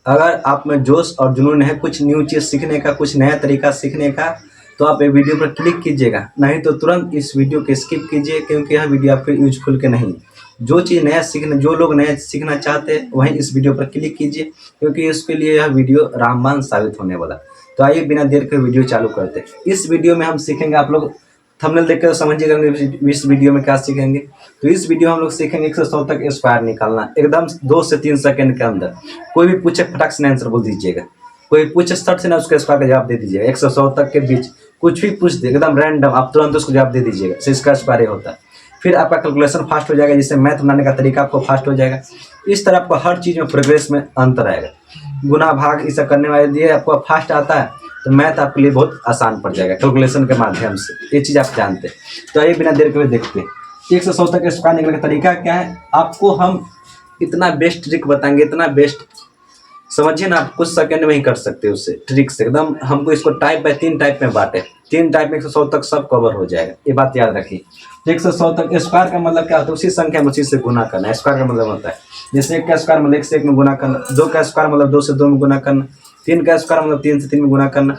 अगर आप में जोश और जुनून है कुछ न्यू चीज़ सीखने का, कुछ नया तरीका सीखने का, तो आप ये वीडियो पर क्लिक कीजिएगा, नहीं तो तुरंत इस वीडियो को स्किप कीजिए, क्योंकि यह वीडियो आपके यूजफुल के नहीं। जो लोग नया सीखना चाहते हैं वहीं इस वीडियो पर क्लिक कीजिए, क्योंकि इसके लिए यह वीडियो रामबाण साबित होने वाला। तो आइए बिना देर के वीडियो चालू करते हैं। इस वीडियो में हम सीखेंगे, आप लोग थंबनेल देख कर समझिएगा इस वीडियो में क्या सीखेंगे। तो इस वीडियो में हम लोग सीखेंगे 100 तक स्क्वायर निकालना, एकदम 2 से 3 सेकंड के अंदर। कोई भी पूछे फटाक से आंसर बोल दीजिएगा, कोई पूछे सट से ना उसके स्क्वायर का जवाब दे दीजिएगा। 100 तक के बीच कुछ भी पूछ दे एकदम रैंडम, आप तुरंत उसको जवाब दे दीजिएगा। से इसका स्क्वायर होता है। फिर आपका कैलकुलेशन फास्ट हो जाएगा, जिससे मैथ बनाने का तरीका आपको फास्ट हो जाएगा। इस तरह आपको हर चीज़ में प्रोग्रेस में अंतर आएगा। गुना भाग इसे करने वाले दिए आपको फास्ट आता है, तो मैथ आपके लिए बहुत आसान पड़ जाएगा कैलकुलेशन के माध्यम से। ये चीज़ आप जानते हैं। तो आइए बिना देर के देखते हैं 100 तक स्क्वायर निकलने का तरीका क्या है। आपको हम इतना बेस्ट ट्रिक बताएंगे, इतना बेस्ट, समझिए ना, आप कुछ सेकंड में ही कर सकते हो उससे ट्रिक से एकदम। हमको इसको टाइप बाय 3 टाइप में बांटे, 3 टाइप में 100 तक सब कवर हो जाएगा। ये बात याद रखिए। 100 तक स्क्वायर का मतलब क्या होता है, उसी संख्या में उसी से गुना करना। स्क्वायर का मतलब होता है जैसे 1 का स्क्वायर मतलब 1 से 1 में गुना करना, 2 का स्क्वायर मतलब 2 से 2 में गुना करना, 3 का स्क्वायर मतलब 3 से 3 में गुना करना,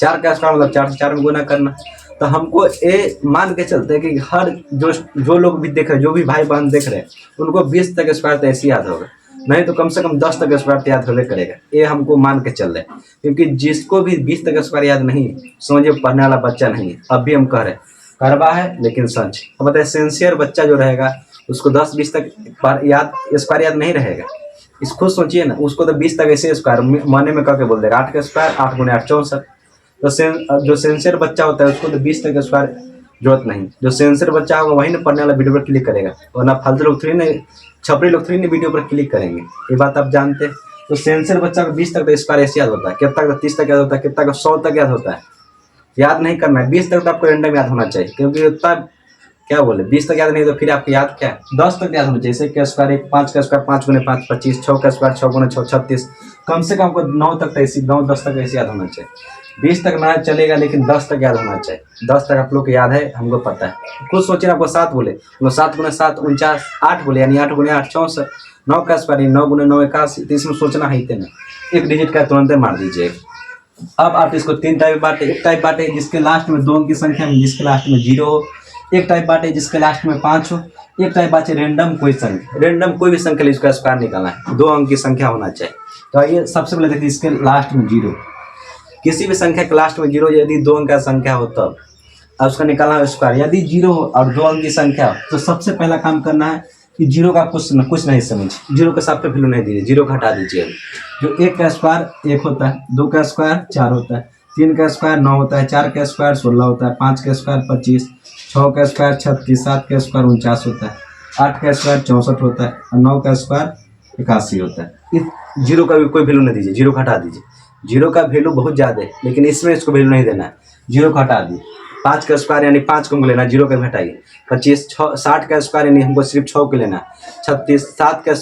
4 का स्क्वायर मतलब 4 से 4 में गुना करना। तो हमको ये मान के चलते हैं कि हर जो लोग भी देख रहे हैं, जो भी भाई बहन देख रहे हैं, उनको 20 तक स्क्वायर तो ऐसे याद होगा, नहीं तो कम से कम 10 तक स्क्वायर याद होने करेगा। ये हमको मान के चल रहे हैं, क्योंकि जिसको भी 20 तक स्क्वायर याद नहीं, समझिए पढ़ने वाला बच्चा नहीं है। अब भी हम कह रहे हैं, करवा है लेकिन सच। अब बताए सिंसियर बच्चा जो रहेगा उसको 10-20 तक स्क्वायर याद नहीं रहेगा। इस खुद सोचिए ना, उसको तो 20 तक ऐसे स्क्वायर माने में करके बोल देगा। 8 का स्क्वायर 8 गुने 8 64। तो जो सेंसियर बच्चा होता है उसको तो 20 तक स्क्वायर जरूरत नहीं। जो सेंसियर बच्चा होगा वही ना पढ़ने वाला वीडियो पर क्लिक करेगा, वरना फालतू लोग थोड़ी ना, छपरी लोग थोड़ी ना वीडियो पर क्लिक करेंगे। ये बात आप जानते हैं। तो सेंसियर बच्चा को 20 तक तो स्क्वायर ऐसे याद होता है, कितना का 30 तक याद होता है, कितना का 100 तक याद होता है। याद नहीं करना है, 20 तक तो आपको रैंडम याद होना चाहिए, क्योंकि उतना क्या बोले 20 तक याद नहीं तो फिर आपको याद क्या है, 10 तक याद होना चाहिए। जैसे क्या स्क्वायर 5 का स्क्वायर 5 गुने 5 25, 6 का स्क्वायर 6 गुने 6 36। कम से कम आपको 9 तक ऐसी 9-10 तक ऐसे याद होना चाहिए। 20 तक ना चलेगा, लेकिन 10 तक याद होना चाहिए। 10 तक आप लोग को याद है, हमको पता है। खुद सोचिए आपको 7 बोले, 7 गुने 7 49, 8 बोले यानी 8 गुने 8 64। 9 का स्क्वायर 9 गुने 9 81। तो इसमें सोचना है ही ना, एक डिजिट का तुरंत मार दीजिए। अब आप इसको 3 टाइप बांटे। एक टाइप बांटे जिसके लास्ट में 2 अंक की संख्या में, जिसके लास्ट में 0 हो। एक टाइप बांटे जिसके लास्ट में 5 हो। एक टाइप बांटे रैंडम कोई संख्या, रैंडम कोई भी संख्या इसका स्क्वायर निकालना है, 2 अंक की संख्या होना चाहिए। तो आइए सबसे पहले देखिए, इसके लास्ट में 0, किसी भी संख्या के लास्ट में 0 यदि 2 अंक का संख्या हो तब अब उसका निकालना है स्क्वायर। यदि 0 हो और 2 अंक की संख्या हो, तो सबसे पहला काम करना है कि 0 का कुछ नहीं समझ, 0 का साथ पे वैल्यू नहीं दीजिए, 0 का हटा दीजिए। जो 1 का स्क्वायर 1 होता है, 2 का स्क्वायर 4 होता है, 3 का स्क्वायर 9 होता है, 4 का स्क्वायर 16 होता है, 5 का स्क्वायर 25, 6 का स्क्वायर 36, 7 का स्क्वायर 49 होता है, 8 का स्क्वायर 64 होता है और 9 का स्क्वायर 81 होता है। इस 0 का भी कोई वैल्यू नहीं दीजिए, 0 का हटा दीजिए। 0 का वैल्यू बहुत ज़्यादा है, लेकिन इसमें इसको वैल्यू नहीं देना है, 0 को हटा दी। 5 का स्क्वायर यानी 5 को लेना, 0 का घटाइए। 25, 60 का स्क्वायर यानी हमको सिर्फ 6 को लेना। 36,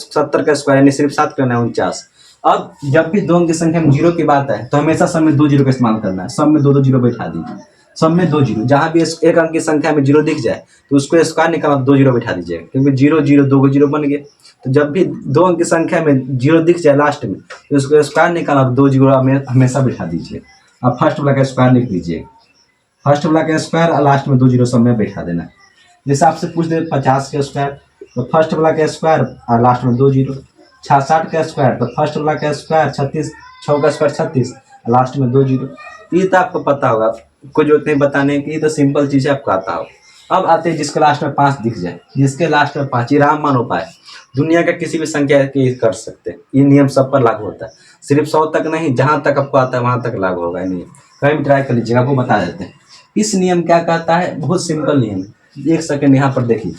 70 का स्क्वायर यानी सिर्फ 7 को लेना, 49। अब जब भी 2 अंक की संख्या में 0 की बात है, तो हमेशा सब में 2 0 का इस्तेमाल करना है। सब में 2 0 बैठा दीजिए, सब में 2 0। जहाँ भी 1 अंक की संख्या में 0 दिख जाए तो उसको स्क्वायर निकालना, 2 0 बैठा दीजिएगा, क्योंकि 0 0 2 0 बन गए। तो जब भी 2 अंक की संख्या में 0 दिख जाए लास्ट में, तो उसको स्क्वायर निकालना, 2 0 हमेशा बैठा दीजिए। अब फर्स्ट वाला का स्क्वायर लिख दीजिए, फर्स्ट वाला का स्क्वायर और लास्ट में 2 0 सब में बैठा देना। जैसे आपसे पूछ दे 50 का स्क्वायर, तो फर्स्ट वाला का स्क्वायर और लास्ट में 2 0। 60 का स्क्वायर, तो फर्स्ट वाला का स्क्वायर 36, 6 का स्क्वायर 36 और लास्ट में 2 0। ये तो आपको पता होगा, कोई जरूरत नहीं बताने की, तो सिंपल चीज़ है, आपको आता हो। अब आते हैं जिसके लास्ट में 5 दिख जाए, जिसके लास्ट में 5, ये रामबाण उपाय दुनिया का किसी भी संख्या के कर सकते हैं। ये नियम सब पर लागू होता है, सिर्फ 100 तक नहीं, जहाँ तक आपको आता है वहाँ तक लागू होगा। नियम कहीं भी ट्राई कर लीजिएगा, आपको बता देते हैं। इस नियम क्या कहता है, बहुत सिंपल नियम है। 1 सेकंड यहाँ पर देखिए,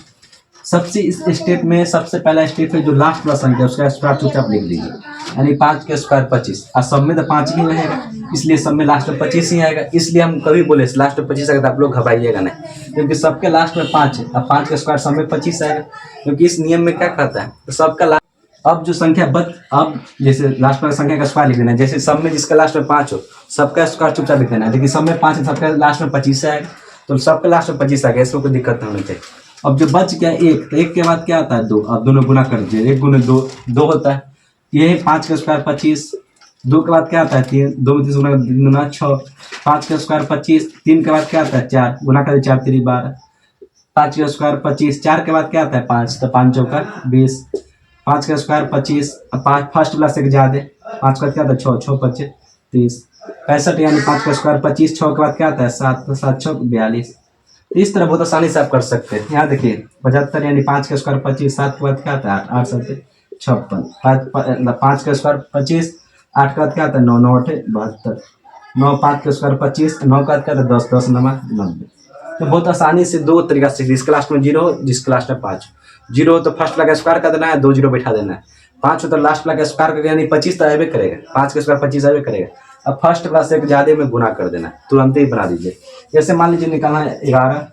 सबसे इस स्टेप में सबसे पहला स्टेप है जो लास्ट वाला संख्या उसका स्क्वायर चुपचाप लिख लीजिए, यानी 5 का स्क्वायर 25। और सब में तो 5 ही रहेगा, इसलिए सब में लास्ट में 25 ही आएगा। इसलिए हम कभी बोले लास्ट में 25 आएगा तो आप लोग घबराइएगा नहीं, क्योंकि सबके लास्ट में 5 है। अब 5 का स्क्वायर सब में 25 आएगा, क्योंकि इस नियम में क्या कहता है, तो सबका लास्ट। अब जो संख्या अब जैसे लास्ट वाला संख्या का स्क्वायर लिख देना है, जैसे सब में जिसका लास्ट में 5 हो सबका स्क्वायर चुपचाप लिख देना है। लेकिन सब में 5 है, सबका लास्ट में 25 आएगा, तो सबके लास्ट में 25 आ गया, इसमें कोई दिक्कत नहीं होनी चाहिए। अब जो बच गया 1, तो 1 के बाद क्या आता है 2। अब दोनों गुना कर दीजिए, 1 गुने 2 2 होता है। ये 5 का स्क्वायर 25, 2 के बाद क्या आता है 3, 2 में 3 गुना 3 दूना 6, 5 का स्क्वायर 25, 3 के बाद क्या आता है 4, गुना कर 4 3 12, 5 का स्क्वायर 25, 4 के बाद क्या आता है 5, तो 5 चौका 20, 5 का स्क्वायर 25, अब 5 फर्स्ट प्लस एक ज्यादा, 5 का क्या आता है 6, 6 25 30, 65 यानी 5 का स्क्वायर 25, 6 के बाद क्या आता है 7, तो 7 6 42। इस तरह बहुत आसानी से आप कर सकते हैं। यहाँ देखिए 75 यानी 5 का स्क्वायर 25, 7 के बाद क्या आता है 8, 8 7 56, 5 का स्क्वायर 25, 8 के बाद क्या आता है 9, 9 8 72, 9 5 का स्क्वायर 25, 9 का बाद क्या आता है 10, 10 9 90। तो बहुत आसानी से दो तरीका से, जिसके लास्ट में 0 हो, जिसके लास्ट में 5, 0 हो तो फर्स्ट वाला का स्क्वायर कर देना है, 2 0 बैठा देना है, 5 हो तो लास्ट वाला का स्क्वायर करके यानी 25 तो आवे करेगा, 5 का स्क्वायर 25 आवे करेगा। अब फर्स्ट क्लास से एक ज्यादा में गुना कर देना, तुरंत ही बना दीजिए। जैसे मान लीजिए निकालना है 11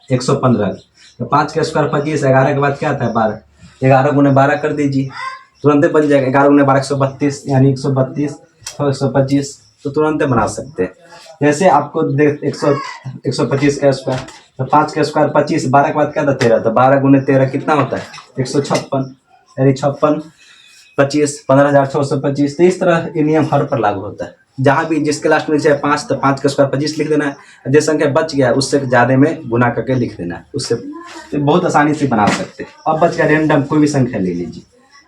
115, तो 5 का स्क्वायर 25, 11 के बाद क्या आता है 12, 11 गुने 12 कर दीजिए, तुरंत ही बन जाएगा। 11 गुने 12 132 यानी 132 और 125, तो तुरंत बना सकते हैं। जैसे आपको देख 125 का स्क्वायर, तो 5 का स्क्वायर 25, 12 के बाद क्या था 13, तो 12 गुने 13 कितना होता है 156, यानी 56 25 15,625। तो इस तरह ये नियम हर पर लागू होता है। जहाँ भी जिसके लास्ट में चाहे 5, तो 5 का स्क्वायर 25 लिख देना है, जो संख्या बच गया उससे ज़्यादा में गुना करके लिख देना है, उससे तो बहुत आसानी से बना सकते हैं। अब बच गया रेंडम, कोई भी संख्या ले लीजिए।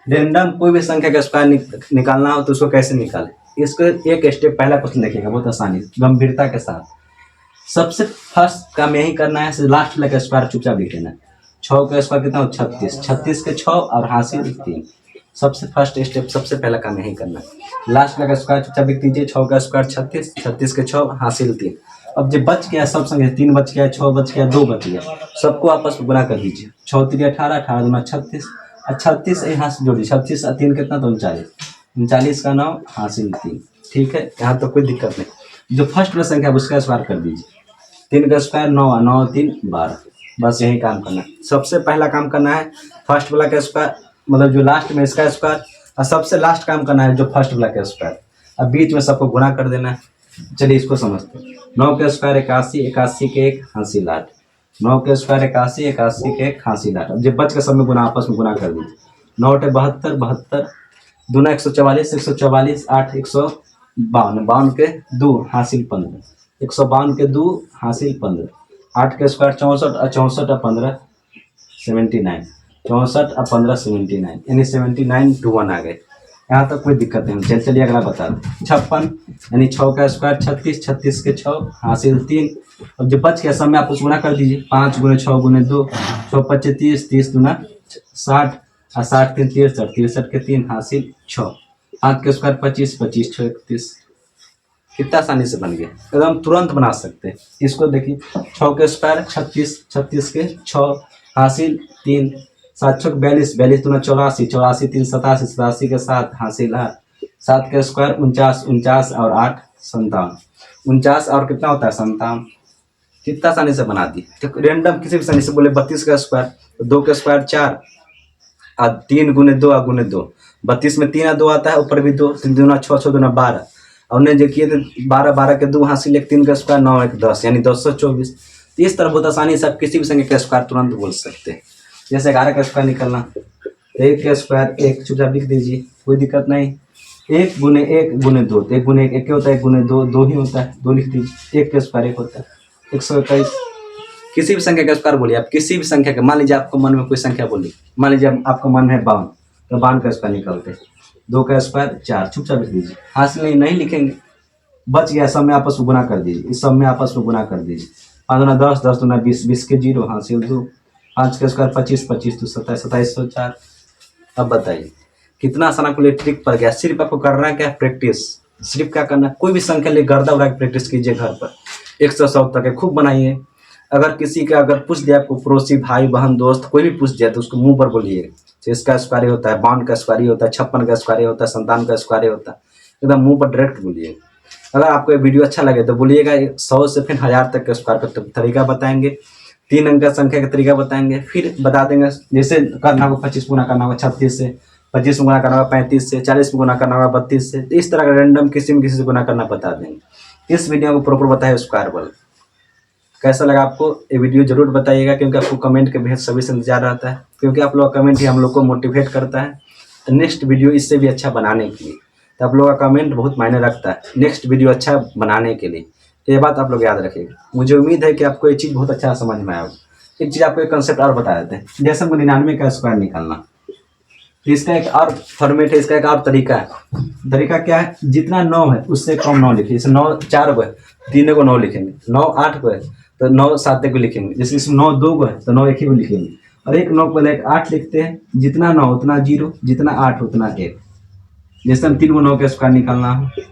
रेंडम कोई भी संख्या का स्क्वायर निकालना हो तो उसको कैसे निकालें, इसको एक स्टेप पहला क्वेश्चन देखिएगा बहुत आसानी से गंभीरता के साथ। सबसे फर्स्ट काम यही करना है, लास्ट वाला का स्क्वायर चुपचाप लिख लेना है। 6 का स्क्वायर कितना हो 36, 36 के 6 और हासिल 3। सबसे फर्स्ट स्टेप, सबसे पहला काम यही करना है। लास्ट वाला का स्क्वायर चुपचाप लिख दीजिए, 6 का स्क्वायर 36, 36 के 6 हासिल 3। अब जब बच गया सब संख्या 3 बच गया, 6 बच गया, 2 बच गया, सबको आपस में गुना कर दीजिए। 6 3 18, 18 दूना 36, 36 यहाँ से जोड़िए, 36 और 3 कितना तो 39, 39 का 9 हासिल 3। ठीक है, यहाँ तो कोई दिक्कत नहीं। जो फर्स्ट वाला संख्या उसका स्क्वायर कर दीजिए, 3 का स्क्वायर 9, 9 3 12। बस यही काम करना है। सबसे पहला काम करना है फर्स्ट वाला का स्क्वायर, मतलब जो लास्ट में इसका स्क्वायर, और सबसे लास्ट काम करना है जो फर्स्ट वाला का स्क्वायर। अब बीच में सबको गुना कर देना है। चलिए इसको समझते हैं। 9 का स्क्वायर 81, 81 के 1 हासिल 8, 9 का स्क्वायर 81, 81 के 1 हासिल 8। अब जब बच के सब में गुना आपस में गुना कर दीजिए। 9 8 72, 72 दूना 144, 144 8 152, 52 के 2 हासिल 15, 152 के 2 हासिल 15, 8 के स्क्वायर 64 और 64 और 15 79, 64 और 15 79, यानी 79 to 1 आ गए। यहाँ तक कोई दिक्कत नहीं। चलिए अगला बता दें। 56 यानी 6 का स्क्वायर 36, 36 के 6 हासिल 3। अब जो बच गया सब में आप उस गुना कर दीजिए। 5 गुने 6 गुने 2, 6 25 30, 30 दूना 60 और 60 3 63, 63 के 3 हासिल 6। 5 के स्क्वायर 25, 25 6 31। कितना आसानी से बन गया, एकदम तुरंत बना सकते हैं। इसको देखिए 6 के स्क्वायर 36, 36 के 6 हासिल 3, 7 6 42, 42 दूना 84, 84 3 87, 87 के 7 हासिल 8, 7 के स्क्वायर 49, 49 और 8 57, 49 और कितना होता है 57। कितना आसानी से बना दी। तो रेंडम किसी भी आसानी से बोले 32 का स्क्वायर, 2 के स्क्वायर 4 और 3 गुने 2 और गुने 2, 32 में 3 और 2 आता है, ऊपर भी 2, 3 दूना 6, 6 दूना 12 और उन्हें जो किए थे 12, 12 के 2 हासिल 1, 3 का स्क्वायर 9 1 10, यानी 224। तो इस तरह बहुत आसानी से आप किसी भी संख्या का स्क्वायर तुरंत बोल सकते हैं। जैसे 11 का स्क्वायर निकलना, 1 का स्क्वायर 1 चुपचाप लिख दीजिए, कोई दिक्कत नहीं। 1 गुने 1 गुने 2, 1 गुने 1 1 होता है, 1 गुने 2 2 ही होता है, 2 लिख दीजिए। 1 का स्क्वायर 1 होता है, 121। किसी भी संख्या का स्क्वायर बोलिए आप, किसी भी संख्या का। मान लीजिए आपको मन में कोई संख्या बोली, मान लीजिए आपको मन है 52, तो 52 का स्क्वायर निकलते। 2 का स्क्वायर 4 चुपचाप लिख दीजिए, हासिल नहीं लिखेंगे। बच गया सब में आपस में गुना कर दीजिए, इस सब में आपस में गुना कर दीजिए। 5 दूना 10, 10 दूना 20, 20 के 0 हासिल 2, 5 का स्क्वायर 25, 25 तो 27, 27 तो 4। अब बताइए कितना आसान आपको लिए ट्रिक पड़ गया। सिर्फ आपको करना क्या, प्रैक्टिस। सिर्फ क्या करना, कोई भी संख्या ले गर्दा उड़ा के प्रैक्टिस कीजिए घर पर, 100 तक खूब बनाइए। अगर किसी का अगर पूछ दिया आपको, पड़ोसी भाई बहन दोस्त कोई भी पूछ दिया, तो उसको मुंह पर बोलिए तो इसका स्क्वायर होता है 52 का स्क्वायर होता है, 56 का स्क्वायर होता है, 57 का स्क्वायर होता है। एकदम मुंह पर डायरेक्ट बोलिए। अगर आपको ये वीडियो अच्छा लगे तो बोलिएगा 100 से फिर 1000 तक का स्क्वायर का तरीका बताएंगे, 3 अंक का संख्या का तरीका बताएंगे, फिर बता देंगे जैसे करना होगा 25 गुना करना होगा 36 से, 25 गुना करना होगा 35 से, 40 गुना करना होगा 32 से। तो इस तरह का रैंडम किसी न किसी से गुना करना बता देंगे। इस वीडियो को प्रॉपर बताए स्क्वायर बल। कैसा लगा आपको ये वीडियो जरूर बताइएगा, क्योंकि आपको कमेंट के बेहद सभी से इंतजार रहता है, क्योंकि आप लोग का कमेंट ही हम लोग को मोटिवेट करता है नेक्स्ट वीडियो इससे भी अच्छा बनाने के लिए। तो आप लोगों का कमेंट बहुत मायने रखता है नेक्स्ट वीडियो अच्छा बनाने के लिए। ये बात आप लोग याद रखिएगा। मुझे उम्मीद है कि आपको ये चीज़ बहुत अच्छा समझ में आएगा। एक चीज़ आपको एक कंसेप्ट और बता देते हैं, जैसे हमको 99 का स्क्वायर निकालना, तो इसका एक और फॉर्मेट है, इसका एक और तरीका है। तरीका क्या है, जितना 9 है उससे कम 9 लिखिए। जैसे 9 4 को है, 3 को 9 लिखेंगे, 9 8 को है तो 9 7 को लिखेंगे, जैसे इसमें 9 2 को है तो 9 1 को लिखेंगे, और एक 9 को एक 8 लिखते हैं। जितना 9 उतना 0, जितना 8 उतना 1। जैसे हम 3 को 9 का स्क्वायर निकालना है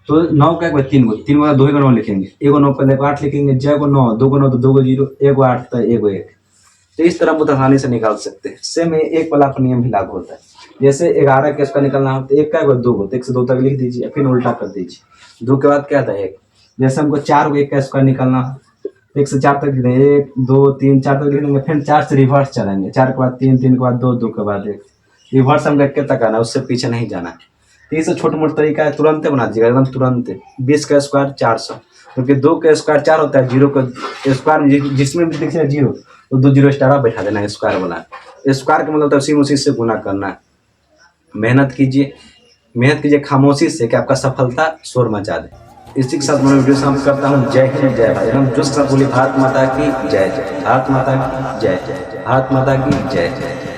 तो 9 का एक बार 3 को 2 को 9 लिखेंगे, 1 को 9 को 8 लिखेंगे, 6 को 9 2 को 9 तो 2 को 0, 1 को 8 तो 1 को 1। तो इस तरह बहुत आसानी से निकाल सकते हैं। सेम एक वाला पर नियम भी लागू होता है। जैसे 11 का स्क्वायर निकालना हो तो 1 का 2 को, तो 1 से 2 तक लिख दीजिए, फिर उल्टा कर दीजिए। 2 के बाद क्या था 1। जैसे हमको 4 को 1 का स्क्वायर निकालना हो 1 से 4 तक लिख देंगे, 1 2 3 4 तक लिख देंगे, फिर 4 से रिवर्स चलेंगे, 4 के बाद 3 3 के बाद 2 2 के बाद 1। रिवर्स हम करके तक आना, उससे पीछे नहीं जाना। तो ये सब छोटा मोटा तरीका है, तुरंत बना दीजिएगा एकदम तुरंत। 20 का स्क्वायर 400, क्योंकि 2 का स्क्वायर 4 होता है, 0 का स्क्वायर जिसमें भी दिखेगा 0 तो 2 0 स्टार बैठा देना है स्क्वायर वाला। स्क्वायर का मतलब तब उसी से गुना करना है। मेहनत कीजिए खामोशी से कि आपका सफलता शोर मचा दे। इसी के साथ मैं वीडियो समाप्त करता हूँ। जय हिंद जय भारत। हम जोश के साथ बोली भारत माता की जय जय, भारत माता की जय जय, भारत माता की जय जय।